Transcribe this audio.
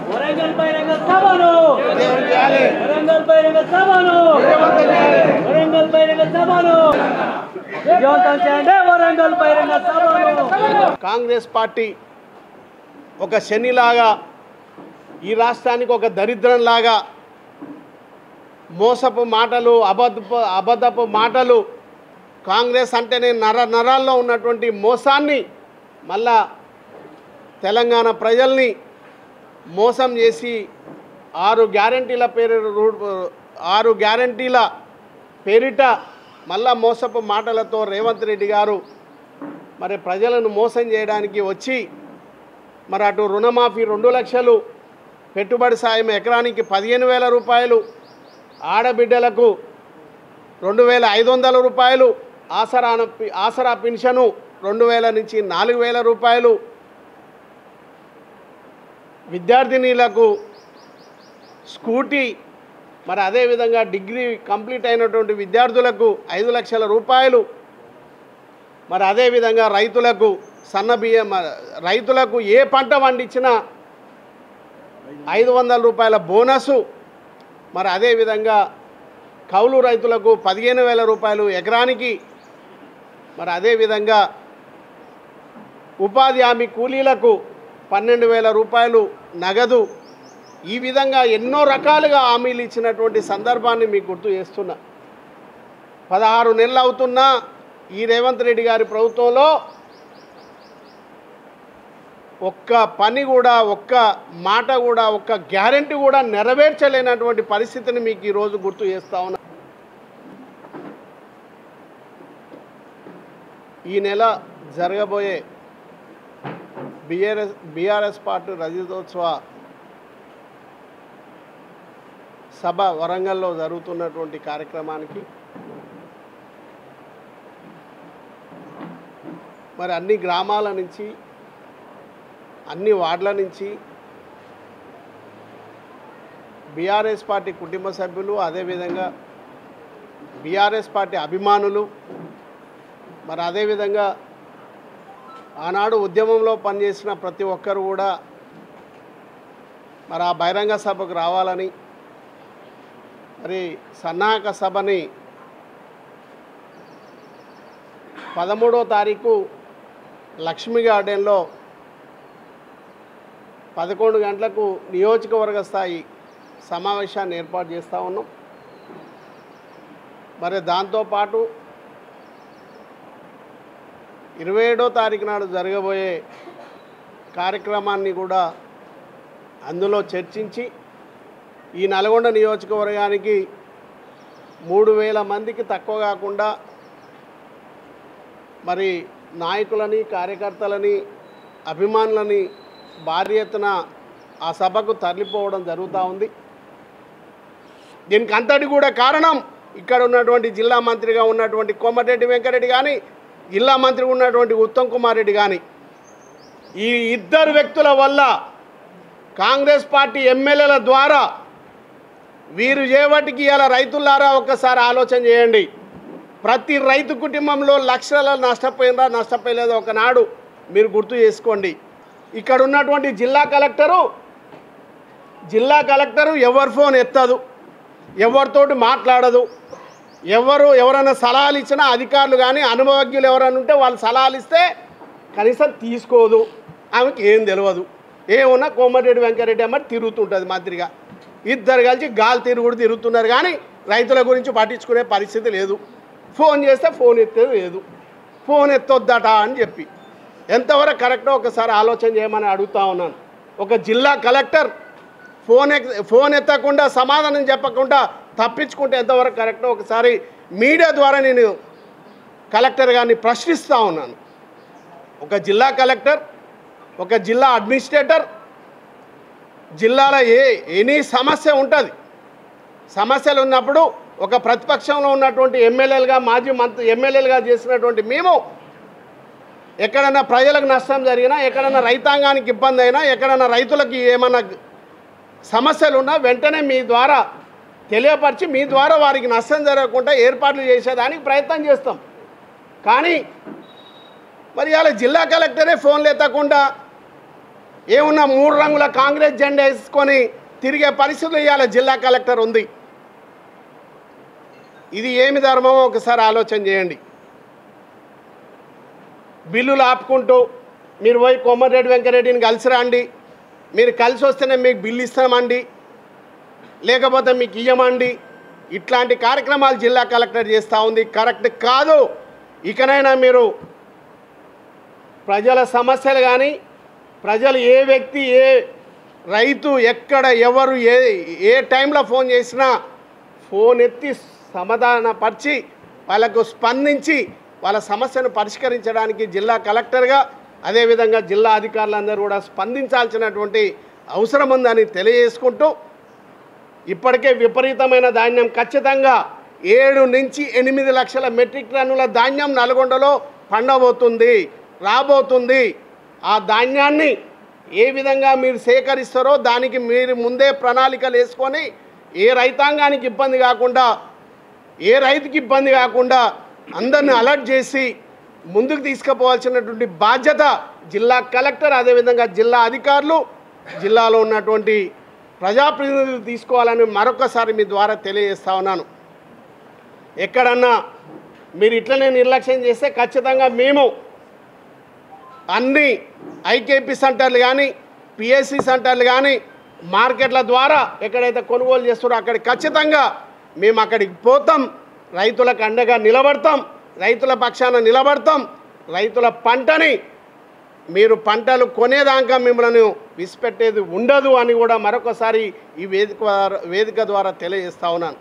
వరంగల్ బహిరంగ సభను వరంగల్ బహిరంగ సభను వరంగల్ బహిరంగ సభను విజయవంతం చేయండి. వరంగల్ బహిరంగ సభను. కాంగ్రెస్ పార్టీ ఒక శనిలాగా ఈ రాష్ట్రానికి ఒక దరిద్రంలాగా మోసపు మాటలు అబద్ధపు మాటలు కాంగ్రెస్ అంటేనే నరాల్లో ఉన్నటువంటి మోసాన్ని మళ్ళా తెలంగాణ ప్రజల్ని మోసం చేసి 6 గ్యారంటీల పేరిట మళ్ళా మోసపు మాటలతో రేవంత్ రెడ్డి గారు మరి ప్రజలను మోసం చేయడానికి వచ్చి మరి అటు రుణమాఫీ 2 లక్షలు, పెట్టుబడి సాయం ఎకరానికి 15,000 రూపాయలు, ఆడబిడ్డలకు 2,500 రూపాయలు, ఆసరా పెన్షను 2,000 నుంచి 4,000 రూపాయలు, విద్యార్థినీలకు స్కూటీ, మరి అదేవిధంగా డిగ్రీ కంప్లీట్ అయినటువంటి విద్యార్థులకు 5 లక్షల రూపాయలు, మరి అదేవిధంగా రైతులకు సన్నబియ్యం, రైతులకు ఏ పంట పండించినా 500 రూపాయల బోనసు, మరి అదేవిధంగా కౌలు రైతులకు 15,000 రూపాయలు ఎకరానికి, మరి అదేవిధంగా ఉపాధి హామీ కూలీలకు 12,000 రూపాయలు నగదు. ఈ విధంగా ఎన్నో రకాలుగా హామీలు ఇచ్చినటువంటి సందర్భాన్ని మీకు గుర్తు చేస్తున్నా. 16 నెలలు అవుతున్నా ఈ రేవంత్ రెడ్డి గారి ప్రభుత్వంలో ఒక్క పని కూడా, ఒక్క మాట కూడా, ఒక్క గ్యారెంటీ కూడా నెరవేర్చలేనటువంటి పరిస్థితిని మీకు ఈరోజు గుర్తు చేస్తా ఉన్నా. ఈ నెల జరగబోయే బీఆర్ఎస్ పార్టీ రజతోత్సవ సభ వరంగల్లో జరుగుతున్నటువంటి కార్యక్రమానికి మరి అన్ని గ్రామాల నుంచి, అన్ని వార్డుల నుంచి బీఆర్ఎస్ పార్టీ కుటుంబ సభ్యులు, అదేవిధంగా బీఆర్ఎస్ పార్టీ అభిమానులు, మరి అదేవిధంగా ఆనాడు ఉద్యమంలో పనిచేసిన ప్రతి ఒక్కరు కూడా మరి ఆ బహిరంగ సభకు రావాలని, మరి సన్నాహక సభని 13వ తారీఖు లక్ష్మీ గార్డెన్లో 11 గంటలకు నియోజకవర్గ స్థాయి సమావేశాన్ని ఏర్పాటు చేస్తూ ఉన్నాం. మరి దాంతోపాటు 27వ తారీఖు నాడు జరగబోయే కార్యక్రమాన్ని కూడా అందులో చర్చించి ఈ నల్గొండ నియోజకవర్గానికి 3,000 మందికి తక్కువ కాకుండా మరి నాయకులని, కార్యకర్తలని, అభిమానులని భారీ ఎత్తున ఆ సభకు తరలిపోవడం జరుగుతూ ఉంది. దీనికి అంతటి కూడా కారణం ఇక్కడ ఉన్నటువంటి జిల్లా మంత్రిగా ఉన్నటువంటి కోమటిరెడ్డి వెంకరెడ్డి కానీ, జిల్లా మంత్రిగా ఉన్నటువంటి ఉత్తమ్ కుమార్ రెడ్డి కానీ, ఈ ఇద్దరు వ్యక్తుల వల్ల కాంగ్రెస్ పార్టీ ఎమ్మెల్యేల ద్వారా వీరు చేపట్టికి ఇలా రైతులారా ఒక్కసారి ఆలోచన చేయండి. ప్రతి రైతు కుటుంబంలో లక్షల నష్టపోయినరా నష్టపోయలేదో ఒకనాడు మీరు గుర్తు చేసుకోండి. ఇక్కడ ఉన్నటువంటి జిల్లా కలెక్టరు ఎవరి ఫోన్ ఎత్తదు, ఎవరితోటి మాట్లాడదు, ఎవరైనా సలహాలు ఇచ్చినా అధికారులు కానీ అనుభవజ్ఞులు ఎవరైనా ఉంటే వాళ్ళు సలహాలు ఇస్తే కనీసం తీసుకోదు. ఆమెకి ఏం తెలియదు. ఏమన్నా కోమటిరెడ్డి వెంకరెడ్డి అమ్మ తిరుగుతుంటుంది మంత్రిగా. ఇద్దరు కలిసి గాలి తిరుగుతున్నారు కానీ రైతుల గురించి పట్టించుకునే పరిస్థితి లేదు. ఫోన్ చేస్తే ఫోన్ ఎత్తేది లేదు. ఫోన్ ఎత్తొద్దట అని చెప్పి ఎంతవరకు కరెక్టో ఒకసారి ఆలోచన చేయమని అడుగుతా ఉన్నాను. ఒక జిల్లా కలెక్టర్ ఫోన్ ఎత్తకుండా సమాధానం చెప్పకుండా తప్పించుకుంటే ఎంతవరకు కరెక్టో ఒకసారి మీడియా ద్వారా నేను కలెక్టర్ గారిని ప్రశ్నిస్తూ ఉన్నాను. ఒక జిల్లా కలెక్టర్, ఒక జిల్లా అడ్మినిస్ట్రేటర్, జిల్లాలో ఎనీ సమస్య ఉంటుంది. సమస్యలు ఉన్నప్పుడు ఒక ప్రతిపక్షంలో ఉన్నటువంటి ఎమ్మెల్యేలుగా, మాజీ ఎమ్మెల్యేలుగా చేసినటువంటి మేము ఎక్కడన్నా ప్రజలకు నష్టం జరిగినా, ఎక్కడన్నా రైతాంగానికి ఇబ్బంది అయినా, ఎక్కడన్నా రైతులకి ఏమన్నా సమస్యలు ఉన్నా వెంటనే మీ ద్వారా తెలియపరిచి మీ ద్వారా వారికి నష్టం జరగకుండా ఏర్పాట్లు చేసేదానికి ప్రయత్నం చేస్తాం. కానీ మరి ఇవాళ జిల్లా కలెక్టరే ఫోన్లు ఎత్తకుండా ఏమున్నా 3 రంగుల కాంగ్రెస్ జెండా వేసుకొని తిరిగే పరిస్థితులు ఇవాళ జిల్లా కలెక్టర్ ఉంది. ఇది ఏమి ధర్మమో ఒకసారి ఆలోచన చేయండి. బిల్లులు ఆపుకుంటూ మీరు పోయి కోమటిరెడ్డి వెంకరెడ్డిని కలిసి రండి, మీరు కలిసి వస్తేనే మీకు బిల్లు ఇస్తామండి, లేకపోతే మీకు ఇయ్యమండి, ఇట్లాంటి కార్యక్రమాలు జిల్లా కలెక్టర్ చేస్తూ ఉంది. కరెక్ట్ కాదు. ఇకనైనా మీరు ప్రజల సమస్యలు కానీ, ప్రజలు ఏ వ్యక్తి ఏ రైతు ఎక్కడ ఎవరు ఏ టైంలో ఫోన్ చేసినా ఫోన్ ఎత్తి సమాధానపరిచి వాళ్ళకు స్పందించి వాళ్ళ సమస్యను పరిష్కరించడానికి జిల్లా కలెక్టర్గా అదేవిధంగా జిల్లా అధికారులందరూ కూడా స్పందించాల్సినటువంటి అవసరం ఉందని తెలియజేసుకుంటూ, ఇప్పటికే విపరీతమైన ధాన్యం ఖచ్చితంగా 7 నుంచి 8 లక్షల మెట్రిక్ టన్నుల ధాన్యం నల్గొండలో పండబోతుంది, రాబోతుంది. ఆ ధాన్యాన్ని ఏ విధంగా మీరు సేకరిస్తారో దానికి మీరు ముందే ప్రణాళికలు వేసుకొని ఏ రైతాంగానికి ఇబ్బంది కాకుండా, ఏ రైతుకి ఇబ్బంది కాకుండా అందరిని అలర్ట్ చేసి ముందుకు తీసుకుపోవాల్సినటువంటి బాధ్యత జిల్లా కలెక్టర్ అదేవిధంగా జిల్లా అధికారులు, జిల్లాలో ఉన్నటువంటి ప్రజాప్రతినిధులు తీసుకోవాలని మరొకసారి మీ ద్వారా తెలియజేస్తా ఉన్నాను. ఎక్కడన్నా మీరు ఇట్లనే నిర్లక్ష్యం చేస్తే ఖచ్చితంగా మేము అన్ని ఐకేపీ సెంటర్లు కానీ, పిఎస్సి సెంటర్లు కానీ, మార్కెట్ల ద్వారా ఎక్కడైతే కొనుగోలు చేస్తారో అక్కడికి ఖచ్చితంగా మేము అక్కడికి పోతాం, రైతులకు అండగా నిలబడతాం, రైతుల పక్షాన నిలబడతాం. రైతుల పంటని మీరు పంటలు కొనేదాకా మిమ్మల్ని విసిపెట్టేది ఉండదు అని కూడా మరొకసారి ఈ వేదిక ద్వారా తెలియజేస్తా ఉన్నాను.